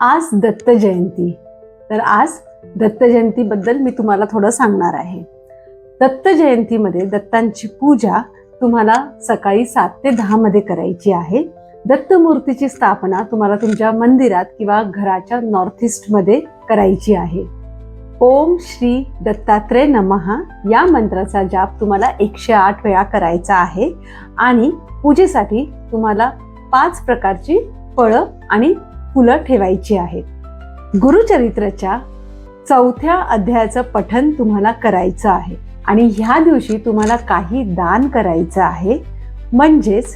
आज दत्त जयंती. तर आज दत्त जयंतीबद्दल मी तुम्हाला थोडं सांगणार आहे. दत्त जयंतीमध्ये दत्तांची पूजा तुम्हाला सकाळी 7 ते 10 मध्ये करायची आहे. दत्त मूर्तीची स्थापना तुम्हाला तुमच्या मंदिरात किंवा घराच्या नॉर्थ ईस्ट मध्ये करायची आहे. ओम श्री दत्तात्रय नमः या मंत्राचा जाप तुम्हाला 108 वेळा करायचा आहे आणि पूजेसाठी तुम्हाला 5 प्रकारची फळं आणि फुलं ठेवायची आहेत. गुरुचरित्राच्या 4थ्या अध्यायाचं पठण तुम्हाला करायचं आहे आणि ह्या दिवशी तुम्हाला काही दान करायचं आहे. म्हणजेच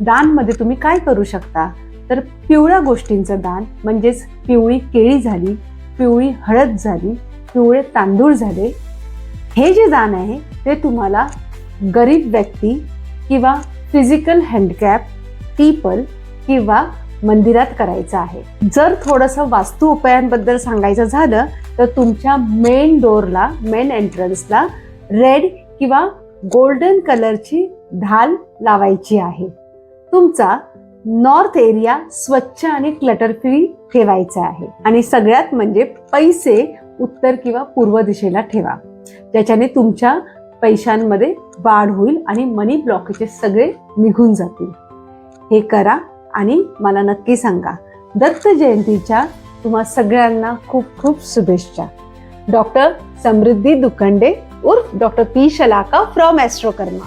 दानमध्ये तुम्ही काय करू शकता तर पिवळ्या गोष्टींचं दान, म्हणजेच पिवळी केळी झाली, पिवळी हळद झाली, पिवळे तांदूळ झाले. हे जे दान आहे ते तुम्हाला गरीब व्यक्ती किंवा फिजिकल हँडिकॅप पीपल किंवा मंदिरात करायचं आहे. जर थोडंसं वास्तू उपायांबद्दल सांगायचं झालं तर तुमच्या मेन डोअरला, मेन एंट्रन्सला रेड किंवा गोल्डन कलरची ढाल लावायची आहे. तुमचा नॉर्थ एरिया स्वच्छ आणि क्लटर फ्री ठेवायचा आहे आणि सगळ्यात म्हणजे पैसे उत्तर किंवा पूर्व दिशेला ठेवा, ज्याच्याने तुमच्या पैशांमध्ये वाढ होईल आणि मनी ब्लॉकेजेस सगळे निघून जातील. हे करा आणि मला नक्की सांगा. दत्त जयंतीच्या तुम्हा सगळ्यांना खूप खूप शुभेच्छा. डॉक्टर समृद्धी दुखंडे उर्फ डॉक्टर पी शलाका फ्रॉम ॲस्ट्रोकर्मा.